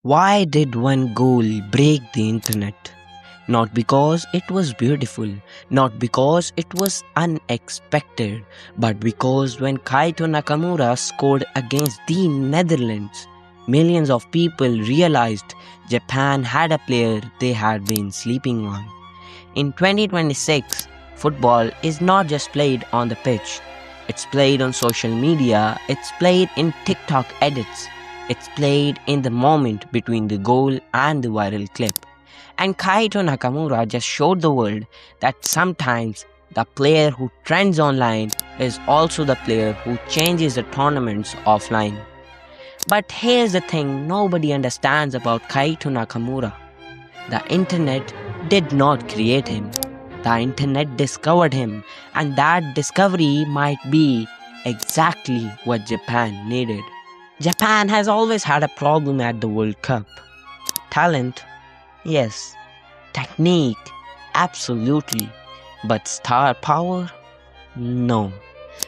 Why did one goal break the internet? Not because it was beautiful, not because it was unexpected, but because when Kaito Nakamura scored against the Netherlands, millions of people realized Japan had a player they had been sleeping on. In 2026, football is not just played on the pitch. It's played on social media, it's played in TikTok edits, it's played in the moment between the goal and the viral clip. And Kaito Nakamura just showed the world that sometimes the player who trends online is also the player who changes the tournaments offline. But here's the thing nobody understands about Kaito Nakamura. The internet did not create him. The internet discovered him, and that discovery might be exactly what Japan needed. Japan has always had a problem at the World Cup. Talent, yes. Technique, absolutely. But star power? No.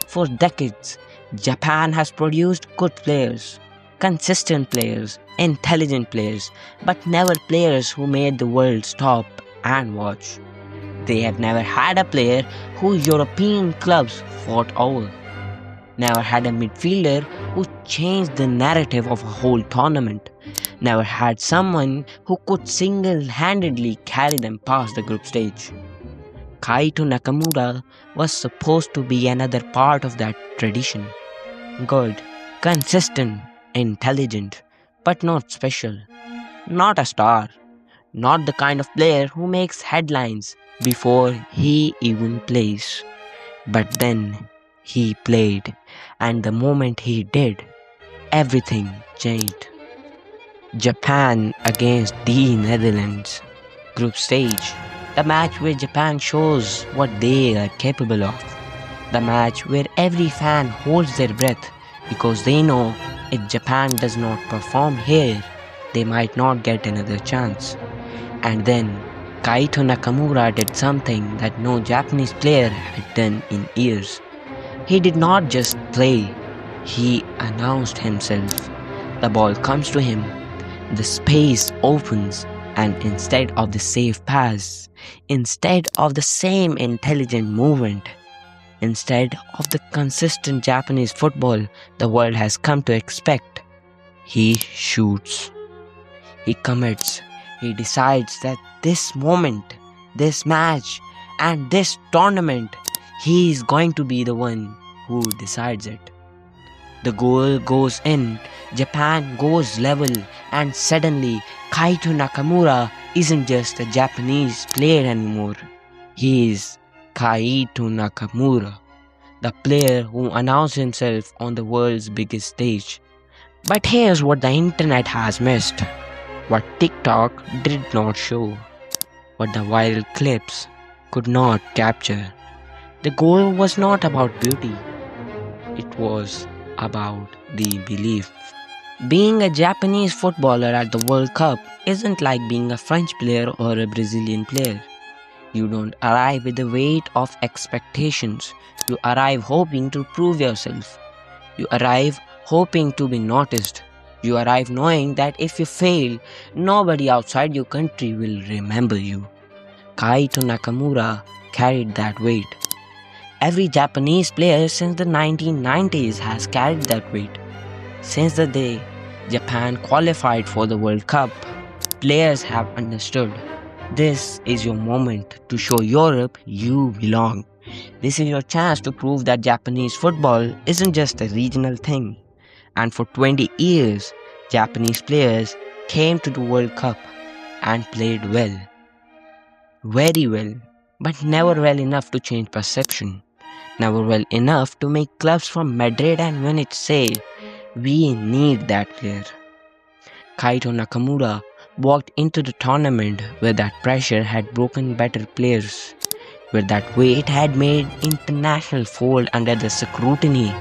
For decades, Japan has produced good players, consistent players, intelligent players, but never players who made the world stop and watch. They have never had a player who European clubs fought over. Never had a midfielder who changed the narrative of a whole tournament. Never had someone who could single-handedly carry them past the group stage. Kaito Nakamura was supposed to be another part of that tradition. Good, consistent, intelligent, but not special. Not a star. Not the kind of player who makes headlines before he even plays. But then he played, and the moment he did, everything changed. Japan against the Netherlands. Group stage. The match where Japan shows what they are capable of. The match where every fan holds their breath because they know if Japan does not perform here, they might not get another chance. And then Kaito Nakamura did something that no Japanese player had done in years. He did not just play, he announced himself. The ball comes to him, the space opens, and instead of the safe pass, instead of the same intelligent movement, instead of the consistent Japanese football the world has come to expect, he shoots. He commits. He decides that this moment, this match, and this tournament, he is going to be the one who decides it. The goal goes in, Japan goes level, and suddenly Kaito Nakamura isn't just a Japanese player anymore. He is Kaito Nakamura, the player who announced himself on the world's biggest stage. But here's what the internet has missed. What TikTok did not show. What the viral clips could not capture. The goal was not about beauty. It was about the belief. Being a Japanese footballer at the World Cup isn't like being a French player or a Brazilian player. You don't arrive with the weight of expectations. You arrive hoping to prove yourself. You arrive hoping to be noticed. You arrive knowing that if you fail, nobody outside your country will remember you. Kaito Nakamura carried that weight. Every Japanese player since the 1990s has carried that weight. Since the day Japan qualified for the World Cup, players have understood. This is your moment to show Europe you belong. This is your chance to prove that Japanese football isn't just a regional thing. And for 20 years, Japanese players came to the World Cup and played well. Very well, but never well enough to change perception. Never well enough to make clubs from Madrid and Munich say, we need that player. Kaito Nakamura walked into the tournament where that pressure had broken better players, where that weight had made international fold under the scrutiny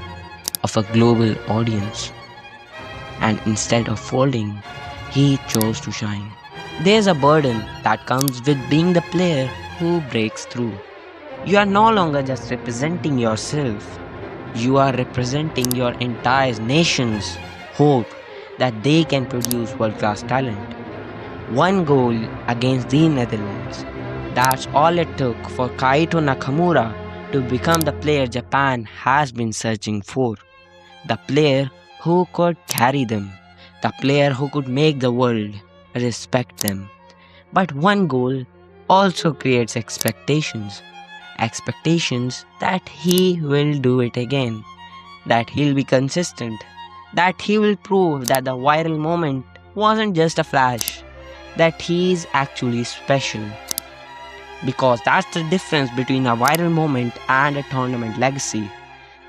of a global audience. And instead of folding, he chose to shine. There's a burden that comes with being the player who breaks through. You are no longer just representing yourself. You are representing your entire nation's hope that they can produce world-class talent. One goal against the Netherlands. That's all it took for Kaito Nakamura to become the player Japan has been searching for. The player who could carry them. The player who could make the world respect them. But one goal also creates expectations. Expectations that he will do it again, that he'll be consistent, that he will prove that the viral moment wasn't just a flash, that he is actually special. Because that's the difference between a viral moment and a tournament legacy.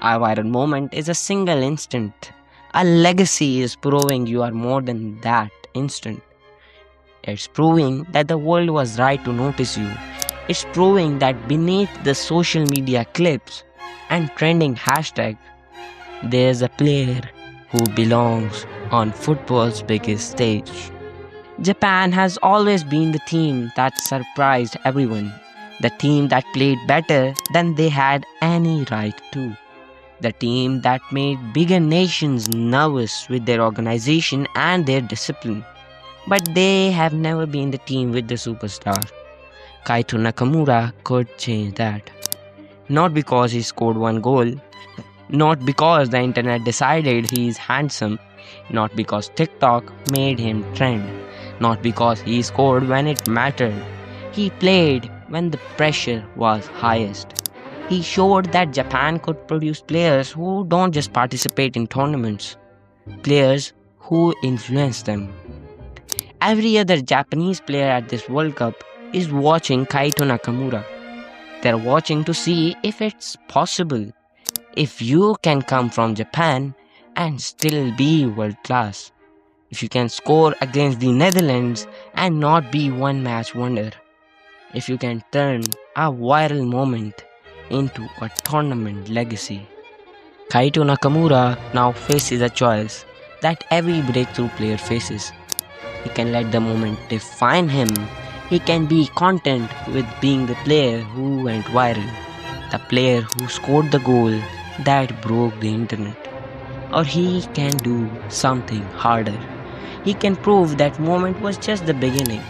A viral moment is a single instant. A legacy is proving you are more than that instant. It's proving that the world was right to notice you. It's proving that beneath the social media clips and trending hashtag, there's a player who belongs on football's biggest stage. Japan has always been the team that surprised everyone, the team that played better than they had any right to, the team that made bigger nations nervous with their organization and their discipline. But they have never been the team with the superstar. Kaito Nakamura could change that. Not because he scored one goal, not because the internet decided he is handsome, not because TikTok made him trend, not because he scored when it mattered. He played when the pressure was highest. He showed that Japan could produce players who don't just participate in tournaments, players who influence them. Every other Japanese player at this World Cup is watching Kaito Nakamura. They're watching to see if it's possible, if you can come from Japan and still be world class, if you can score against the Netherlands and not be one match wonder, if you can turn a viral moment into a tournament legacy. Kaito Nakamura now faces a choice that every breakthrough player faces. He can let the moment define him. He can be content with being the player who went viral, the player who scored the goal that broke the internet. Or he can do something harder. He can prove that moment was just the beginning,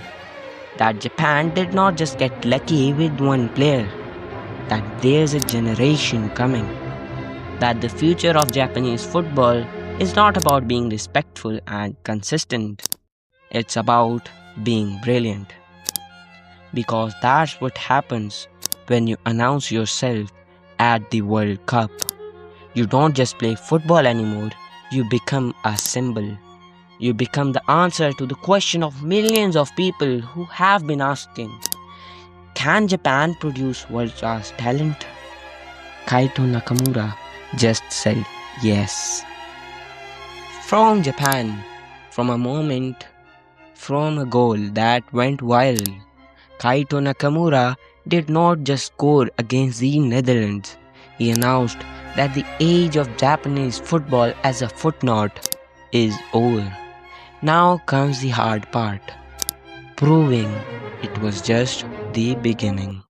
that Japan did not just get lucky with one player, that there's a generation coming, that the future of Japanese football is not about being respectful and consistent. It's about being brilliant. Because that's what happens when you announce yourself at the World Cup. You don't just play football anymore, you become a symbol. You become the answer to the question of millions of people who have been asking, can Japan produce world-class talent? Kaito Nakamura just said yes. From Japan, from a moment, from a goal that went viral, Kaito Nakamura did not just score against the Netherlands. He announced that the age of Japanese football as a footnote is over. Now comes the hard part, proving it was just the beginning.